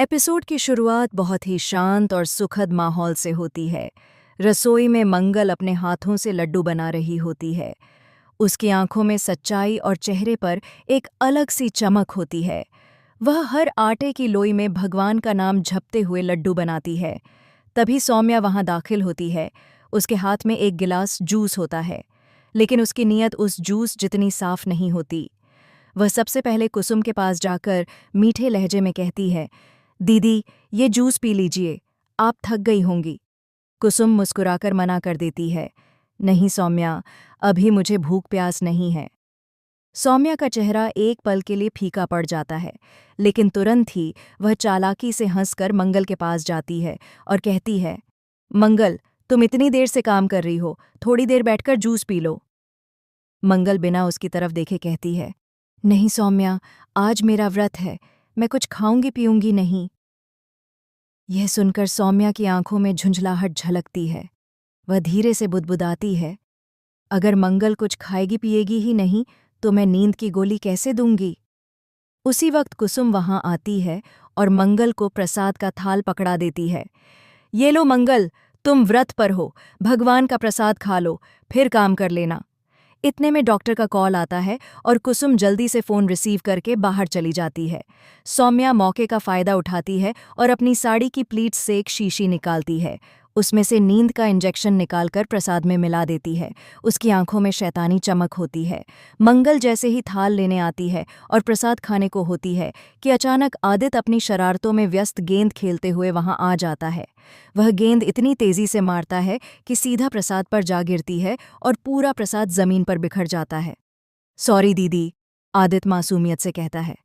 Episode की शुरुआत बहुत ही शांत और सुखद माहौल से होती है। रसोई में मंगल अपने हाथों से लड्डू बना रही होती है। उसकी आंखों में सच्चाई और चेहरे पर एक अलग सी चमक होती है। वह हर आटे की लोई में भगवान का नाम जपते हुए लड्डू बनाती है। तभी सौम्या वहां दाखिल होती है। उसके हाथ में एक गिलास जूस होता है, लेकिन उसकी नीयत उस जूस जितनी साफ नहीं होती। वह सबसे पहले कुसुम के पास जाकर मीठे लहजे में कहती है, दीदी, ये जूस पी लीजिए, आप थक गई होंगी। कुसुम मुस्कुराकर मना कर देती है, नहीं सौम्या, अभी मुझे भूख प्यास नहीं है। सौम्या का चेहरा एक पल के लिए फीका पड़ जाता है, लेकिन तुरंत ही वह चालाकी से हंसकर मंगल के पास जाती है और कहती है, मंगल, तुम इतनी देर से काम कर रही हो, थोड़ी देर बैठकर जूस पी लो। मंगल बिना उसकी तरफ देखे कहती है, नहीं सौम्या, आज मेरा व्रत है, मैं कुछ खाऊंगी पीऊंगी नहीं। यह सुनकर सौम्या की आंखों में झुंझलाहट झलकती है। वह धीरे से बुदबुदाती है, अगर मंगल कुछ खाएगी पिएगी ही नहीं तो मैं नींद की गोली कैसे दूंगी। उसी वक्त कुसुम वहां आती है और मंगल को प्रसाद का थाल पकड़ा देती है। ये लो मंगल, तुम व्रत पर हो, भगवान का प्रसाद खा लो, फिर काम कर लेना। इतने में डॉक्टर का कॉल आता है और कुसुम जल्दी से फ़ोन रिसीव करके बाहर चली जाती है। सौम्या मौके का फ़ायदा उठाती है और अपनी साड़ी की प्लीट्स से एक शीशी निकालती है। उसमें से नींद का इंजेक्शन निकालकर प्रसाद में मिला देती है। उसकी आंखों में शैतानी चमक होती है। मंगल जैसे ही थाल लेने आती है और प्रसाद खाने को होती है कि अचानक आदित्य अपनी शरारतों में व्यस्त गेंद खेलते हुए वहां आ जाता है। वह गेंद इतनी तेजी से मारता है कि सीधा प्रसाद पर जा गिरती है और पूरा प्रसाद जमीन पर बिखर जाता है। सॉरी दीदी, आदित्य मासूमियत से कहता है।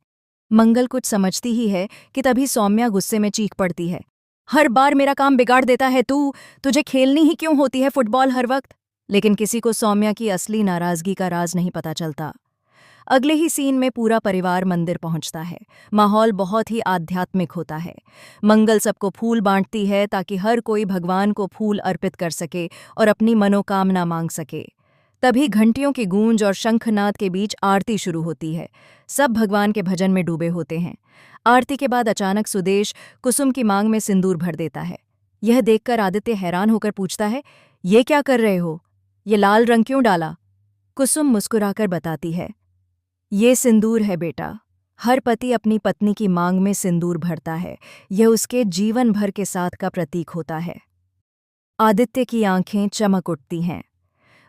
मंगल कुछ समझती ही है कि तभी सौम्या गुस्से में चीख पड़ती है, हर बार मेरा काम बिगाड़ देता है तू, तुझे खेलनी ही क्यों होती है फुटबॉल हर वक्त। लेकिन किसी को सौम्या की असली नाराजगी का राज नहीं पता चलता। अगले ही सीन में पूरा परिवार मंदिर पहुंचता है। माहौल बहुत ही आध्यात्मिक होता है। मंगल सबको फूल बांटती है ताकि हर कोई भगवान को फूल अर्पित कर सके और अपनी मनोकामना मांग सके। तभी घंटियों की गूंज और शंखनाद के बीच आरती शुरू होती है। सब भगवान के भजन में डूबे होते हैं। आरती के बाद अचानक सुदेश कुसुम की मांग में सिंदूर भर देता है। यह देखकर आदित्य हैरान होकर पूछता है, ये क्या कर रहे हो? ये लाल रंग क्यों डाला? कुसुम मुस्कुराकर बताती है, ये सिंदूर है बेटा। हर पति अपनी पत्नी की मांग में सिंदूर भरता है। यह उसके जीवन भर के साथ का प्रतीक होता है। आदित्य की आंखें चमक उठती हैं।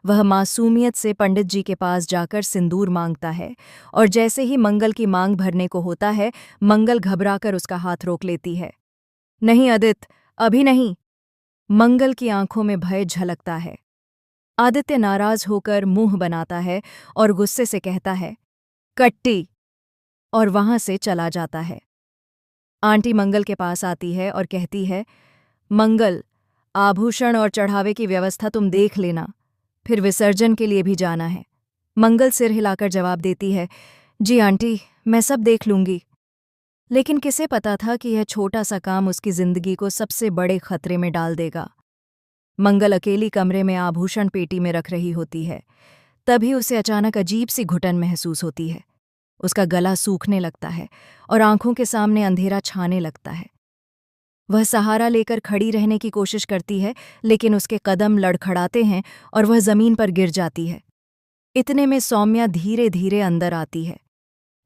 वह मासूमियत से पंडित जी के पास जाकर सिंदूर मांगता है और जैसे ही मंगल की मांग भरने को होता है, मंगल घबराकर उसका हाथ रोक लेती है। नहीं आदित्य, अभी नहीं। मंगल की आंखों में भय झलकता है। आदित्य नाराज होकर मुंह बनाता है और गुस्से से कहता है, कट्टी, और वहां से चला जाता है। आंटी मंगल के पास आती है और कहती है, मंगल, आभूषण और चढ़ावे की व्यवस्था तुम देख लेना, फिर विसर्जन के लिए भी जाना है। मंगल सिर हिलाकर जवाब देती है, जी आंटी, मैं सब देख लूंगी। लेकिन किसे पता था कि यह छोटा सा काम उसकी जिंदगी को सबसे बड़े खतरे में डाल देगा। मंगल अकेली कमरे में आभूषण पेटी में रख रही होती है। तभी उसे अचानक अजीब सी घुटन महसूस होती है। उसका गला सूखने लगता है और आंखों के सामने अंधेरा छाने लगता है। वह सहारा लेकर खड़ी रहने की कोशिश करती है, लेकिन उसके कदम लड़खड़ाते हैं और वह जमीन पर गिर जाती है। इतने में सौम्या धीरे धीरे अंदर आती है।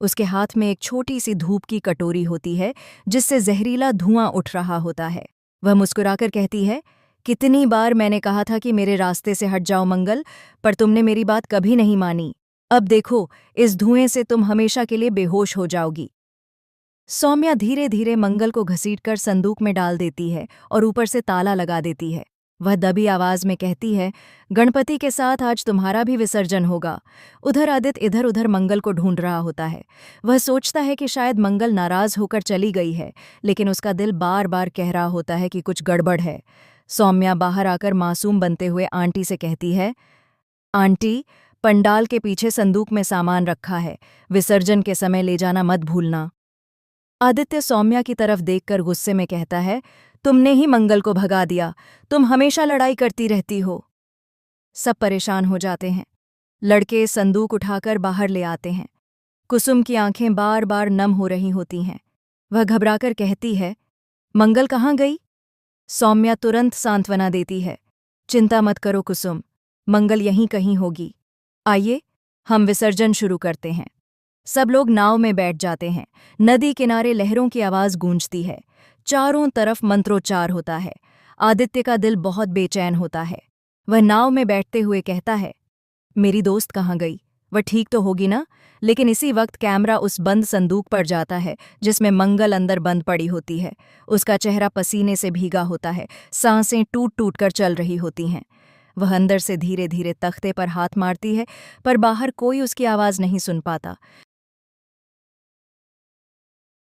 उसके हाथ में एक छोटी सी धूप की कटोरी होती है, जिससे जहरीला धुआं उठ रहा होता है। वह मुस्कुराकर कहती है, कितनी बार मैंने कहा था कि मेरे रास्ते से हट जाओ मंगल, पर तुमने मेरी बात कभी नहीं मानी। अब देखो, इस धुएं से तुम हमेशा के लिए बेहोश हो जाओगी। सौम्या धीरे धीरे मंगल को घसीटकर संदूक में डाल देती है और ऊपर से ताला लगा देती है। वह दबी आवाज में कहती है, गणपति के साथ आज तुम्हारा भी विसर्जन होगा। उधर आदित्य इधर उधर मंगल को ढूंढ रहा होता है। वह सोचता है कि शायद मंगल नाराज होकर चली गई है, लेकिन उसका दिल बार बार कह रहा होता है कि कुछ गड़बड़ है। सौम्या बाहर आकर मासूम बनते हुए आंटी से कहती है, आंटी, पंडाल के पीछे संदूक में सामान रखा है, विसर्जन के समय ले जाना मत भूलना। आदित्य सौम्या की तरफ देखकर गुस्से में कहता है, तुमने ही मंगल को भगा दिया, तुम हमेशा लड़ाई करती रहती हो। सब परेशान हो जाते हैं। लड़के संदूक उठाकर बाहर ले आते हैं। कुसुम की आंखें बार बार नम हो रही होती हैं। वह घबराकर कहती है, मंगल कहाँ गई? सौम्या तुरंत सांत्वना देती है, चिंता मत करो कुसुम, मंगल यहीं कहीं होगी। आइए, हम विसर्जन शुरू करते हैं। सब लोग नाव में बैठ जाते हैं। नदी किनारे लहरों की आवाज़ गूंजती है। चारों तरफ मंत्रोच्चार होता है। आदित्य का दिल बहुत बेचैन होता है। वह नाव में बैठते हुए कहता है, मेरी दोस्त कहाँ गई? वह ठीक तो होगी ना? लेकिन इसी वक्त कैमरा उस बंद संदूक पर जाता है जिसमें मंगल अंदर बंद पड़ी होती है। उसका चेहरा पसीने से भीगा होता है, सांसें टूट टूट कर चल रही होती हैं। वह अंदर से धीरे धीरे तख्ते पर हाथ मारती है, पर बाहर कोई उसकी आवाज़ नहीं सुन पाता।